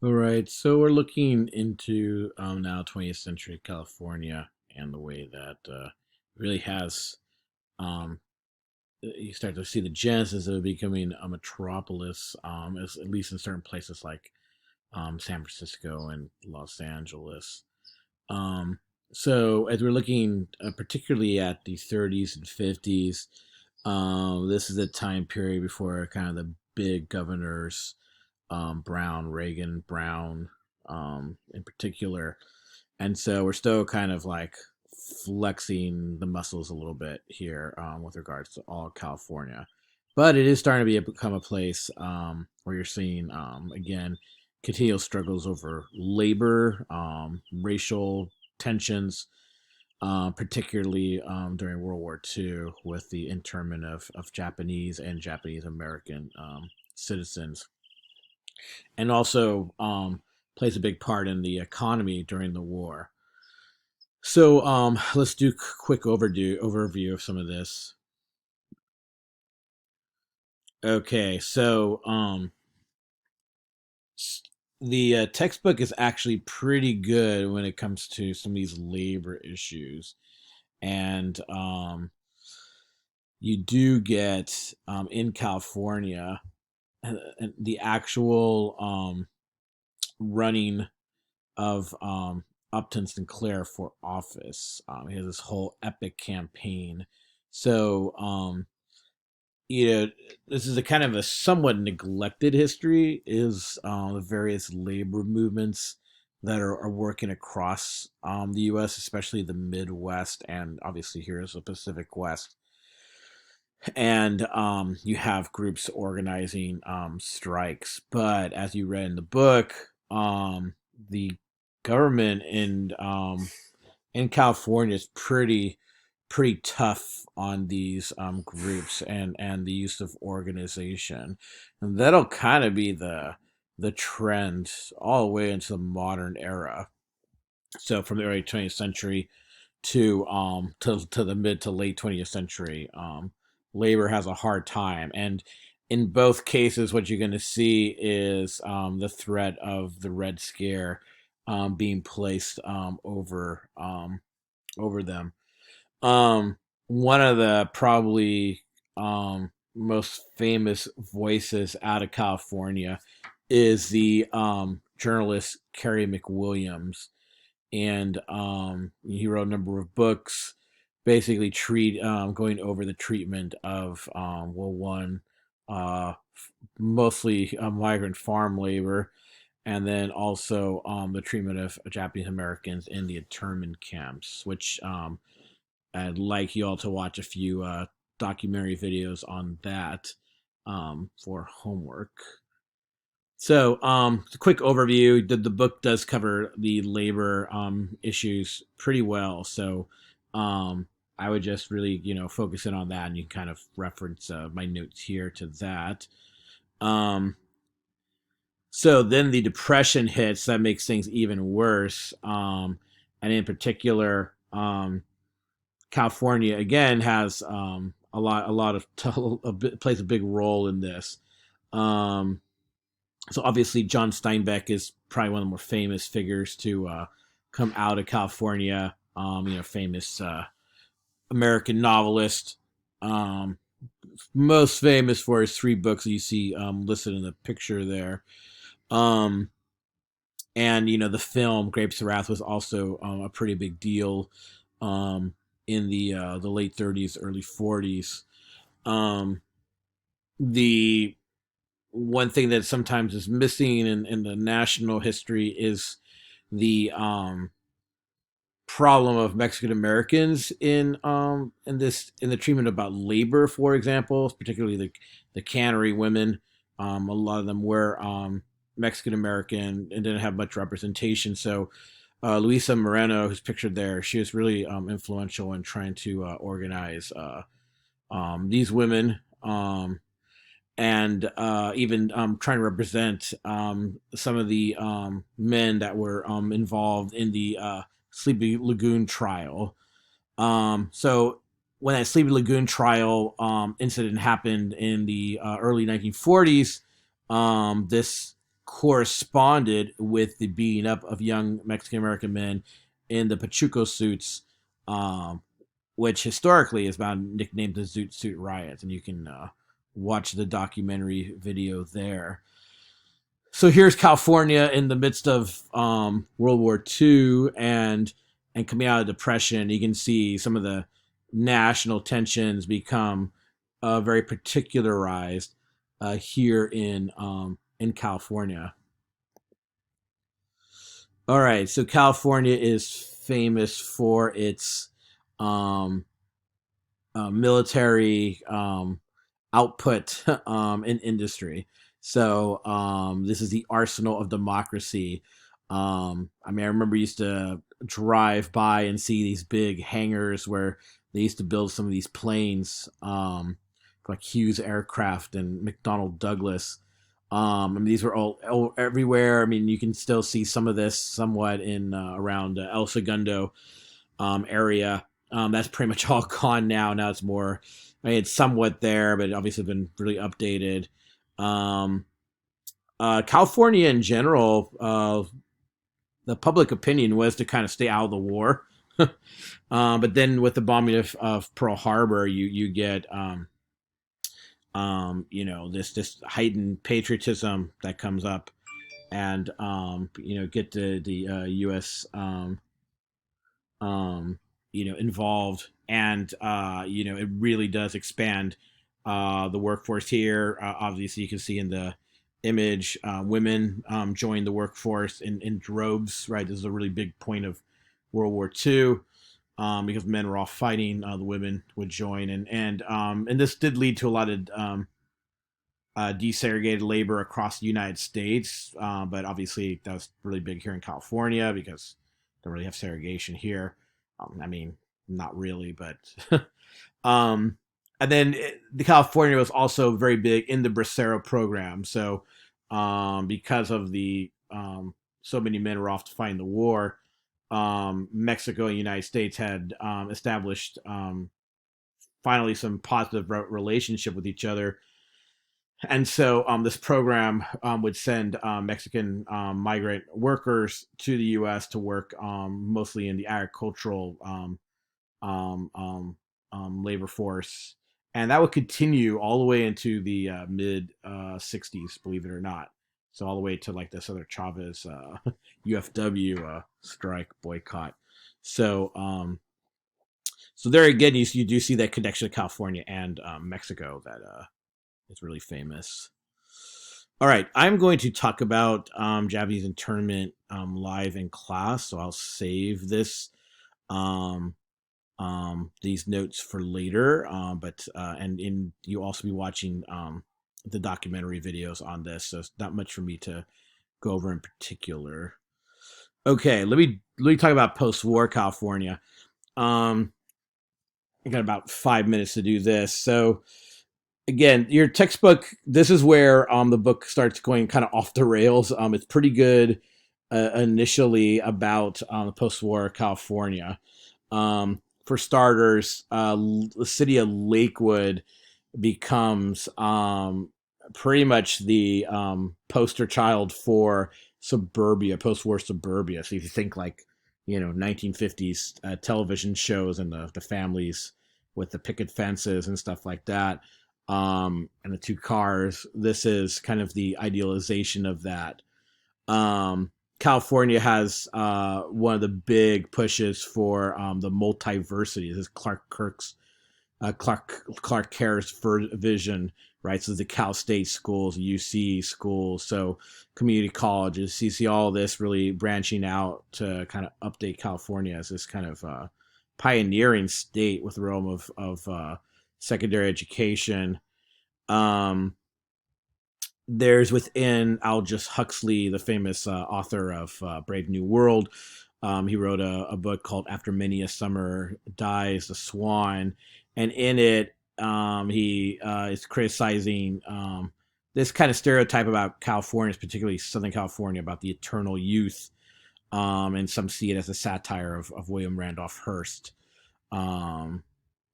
All right, so we're looking into now 20th century California and the way that really has um, you start to see the genesis of becoming a metropolis, as, at least in certain places like San Francisco and Los Angeles. Um, so as we're looking particularly at the 30s and 50s, this is a time period before kind of the big governors, Brown, Reagan, Brown, in particular. And so we're still kind of like flexing the muscles a little bit here with regards to all of California. But it is starting to become a place where you're seeing, again, continual struggles over labor, racial tensions, particularly during World War II with the internment of Japanese and Japanese American citizens, and also plays a big part in the economy during the war. So let's do a quick overview of some of this. Okay, so the textbook is actually pretty good when it comes to some of these labor issues, and you do get in California the actual running of Upton Sinclair for office. He has this whole epic campaign. So, you know, this is a kind of a somewhat neglected history, is the various labor movements that are working across the U.S., especially the Midwest, and obviously here is the Pacific West. And you have groups organizing strikes. But as you read in the book, the government in California is pretty tough on these groups and the use of organization, and that'll kind of be the trend all the way into the modern era. So from the early 20th century to the mid to late 20th century, labor has a hard time, and in both cases, what you're going to see is the threat of the Red Scare being placed over them. One of the probably most famous voices out of California is the journalist Carrie McWilliams, and he wrote a number of books, basically going over the treatment of well, one, uh, mostly migrant farm labor, and then also the treatment of Japanese Americans in the internment camps, which I'd like you all to watch a few documentary videos on that for homework. So, a quick overview. The book does cover the labor issues pretty well. So, I would just really, focus in on that, and you can kind of reference my notes here to that. Um, so then the depression hits. That makes things even worse. And in particular, California again has a lot of plays a big role in this. Um, so obviously John Steinbeck is probably one of the more famous figures to come out of California. Famous American novelist, um, most famous for his three books that you see listed in the picture there. Um, and the film Grapes of Wrath was also a pretty big deal in the late 30s, early 40s. Um, the one thing that sometimes is missing in the national history is the problem of Mexican Americans in the treatment about labor, for example, particularly the cannery women. A lot of them were Mexican American and didn't have much representation. So Luisa Moreno, who's pictured there, she was really influential in trying to organize these women, and even trying to represent some of the men that were involved in the Sleepy Lagoon trial. So when that Sleepy Lagoon trial incident happened in the early 1940s, this corresponded with the beating up of young Mexican American men in the Pachuco suits, um, which historically is about nicknamed the Zoot Suit Riots, and you can watch the documentary video there. So here's California in the midst of World War II and coming out of depression. You can see some of the national tensions become very particularized here in California. All right, so California is famous for its um, military output in industry. So this is the arsenal of democracy. I mean, I remember I used to drive by and see these big hangars where they used to build some of these planes, like Hughes Aircraft and McDonnell Douglas. I mean, these were all everywhere. I mean, you can still see some of this somewhat in around El Segundo area. That's pretty much all gone now. Now it's more, I mean, it's somewhat there, but obviously been really updated. Um, California in general, the public opinion was to kind of stay out of the war. But then with the bombing of Pearl Harbor, you get this heightened patriotism that comes up, and get the U.S. Involved, and it really does expand the workforce here. Obviously, you can see in the image, women join the workforce in droves. Right, this is a really big point of World War II. Because men were all fighting, the women would join, and this did lead to a lot of desegregated labor across the United States. But obviously, that was really big here in California because they don't really have segregation here. I mean, not really, but um, and then the California was also very big in the Bracero program. So because of the so many men were off to fight in the war, Mexico and the United States had established finally some positive relationship with each other. And so this program would send Mexican migrant workers to the U.S. to work mostly in the agricultural um, um, labor force. And that would continue all the way into the mid 60s, believe it or not. So all the way to like this other Chavez UFW strike boycott. So so there again, you do see that connection to California and Mexico that is really famous. All right, I'm going to talk about Japanese internment live in class, so I'll save this these notes for later. But and you also be watching the documentary videos on this, so it's not much for me to go over in particular. Okay, let me talk about post-war California. Um, I got about 5 minutes to do this. So again, your textbook. This is where the book starts going kind of off the rails. It's pretty good initially about post-war California. For starters, the city of Lakewood becomes pretty much the poster child for suburbia, post-war suburbia. So if you think like 1950s television shows and the families with the picket fences and stuff like that, and the two cars, this is kind of the idealization of that. Um, California has one of the big pushes for the multiversity. This is Clark Kerr's vision, right? So the Cal State schools, UC schools, so community colleges. You see all this really branching out to kind of update California as this kind of pioneering state with the realm of secondary education. Um, there's within Aldous Huxley, the famous author of Brave New World. He wrote a book called After Many a Summer Dies the Swan. And in it, he is criticizing this kind of stereotype about California, particularly Southern California, about the eternal youth. And some see it as a satire of William Randolph Hearst,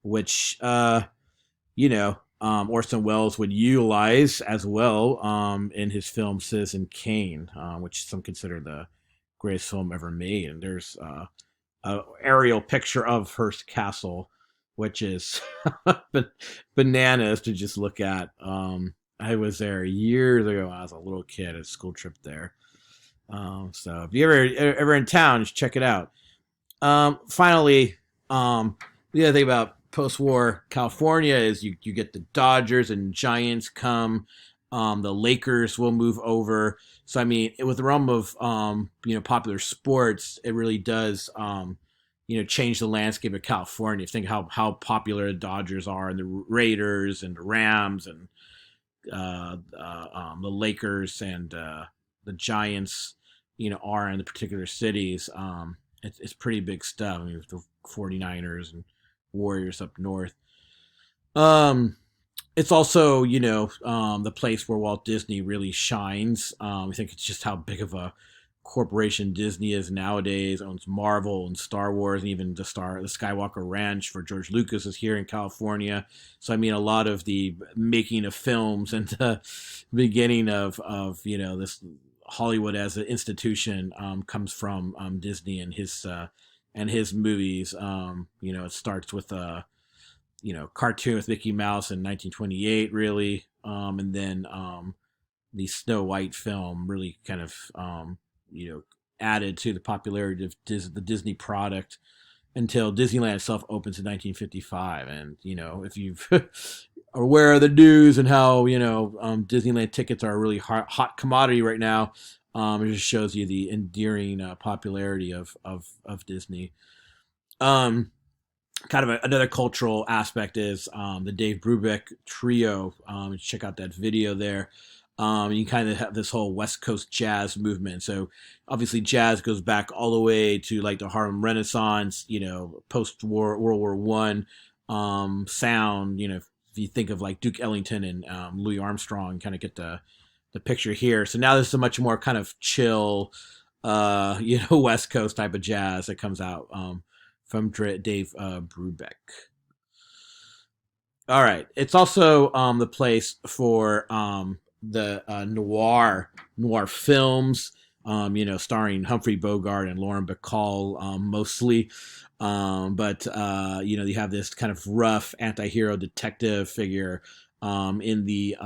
which, you know, Orson Welles would utilize as well in his film Citizen Kane, which some consider the greatest film ever made. And there's a aerial picture of Hearst Castle, which is bananas to just look at. I was there years ago when I was a little kid, a school trip there. So if you ever in town, just check it out. Finally, the other thing about post-war California is you get the Dodgers and Giants come. The Lakers will move over. So I mean, with the realm of popular sports, it really does change the landscape of California. Think how popular the Dodgers are, and the Raiders and the Rams and the Lakers and the Giants, are in the particular cities. It's pretty big stuff. I mean, with the 49ers and Warriors up north. Um, it's also, the place where Walt Disney really shines. I think it's just how big of a corporation Disney is nowadays. Owns Marvel and Star Wars, and even the Skywalker Ranch for George Lucas is here in California. So I mean, a lot of the making of films and the beginning of this Hollywood as an institution comes from Disney and his movies. It starts with a cartoon with Mickey Mouse in 1928, really, and then the Snow White film really kind of added to the popularity of the Disney product until Disneyland itself opens in 1955. And if you've are aware of the news and how Disneyland tickets are a really hot commodity right now, it just shows you the endearing popularity of Disney. Kind of another cultural aspect is the Dave Brubeck trio. Check out that video there. You kind of have this whole West Coast jazz movement. So obviously jazz goes back all the way to like the Harlem Renaissance, post-war World War One sound. If you think of like Duke Ellington and Louis Armstrong, kind of get the picture here. So now this is a much more kind of chill, West Coast type of jazz that comes out from Dave Brubeck. All right, it's also the place for the noir films, starring Humphrey Bogart and Lauren Bacall mostly. But you have this kind of rough anti-hero detective figure in the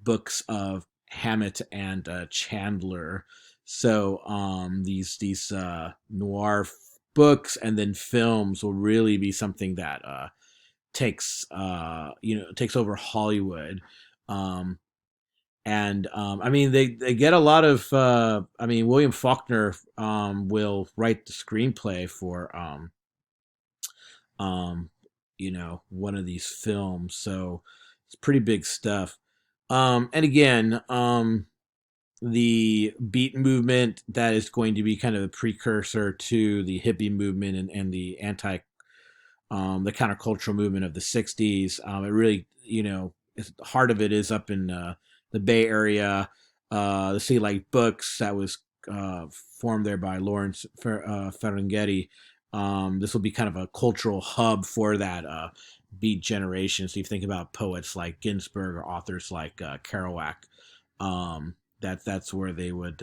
books of Hammett and Chandler. So these noir books and then films will really be something that takes over Hollywood. I mean, they get a lot of William Faulkner will write the screenplay for one of these films, so it's pretty big stuff. And again, the beat movement that is going to be kind of a precursor to the hippie movement and the the countercultural movement of the 60s. It really, the heart of it is up in the Bay Area. The City Light Books that was formed there by Lawrence Ferlinghetti. This will be kind of a cultural hub for that beat generation. So you think about poets like Ginsberg or authors like Kerouac. That's where they would.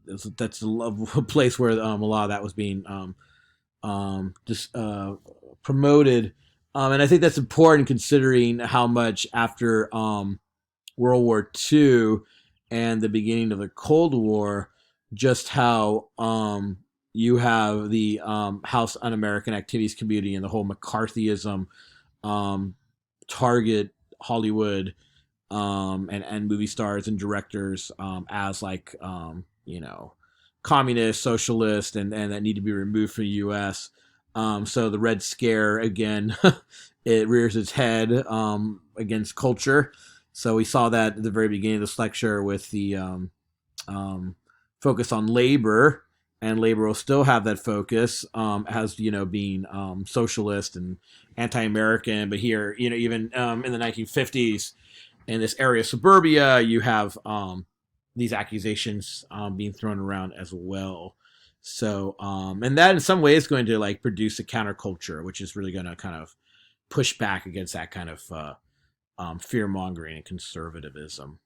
That's a place where a lot of that was being just promoted, and I think that's important considering how much after World War II and the beginning of the Cold War, just how you have the House Un-American Activities Committee and the whole McCarthyism target Hollywood and movie stars and directors as like communist, socialist, and that need to be removed from the U.S. So the Red Scare again, it rears its head against culture. So we saw that at the very beginning of this lecture with the focus on labor, and labor will still have that focus as being socialist and anti-American. But here, even in the 1950s, in this area of suburbia, you have these accusations being thrown around as well. So, and that in some ways is going to like produce a counterculture, which is really going to kind of push back against that kind of fear mongering and conservatism.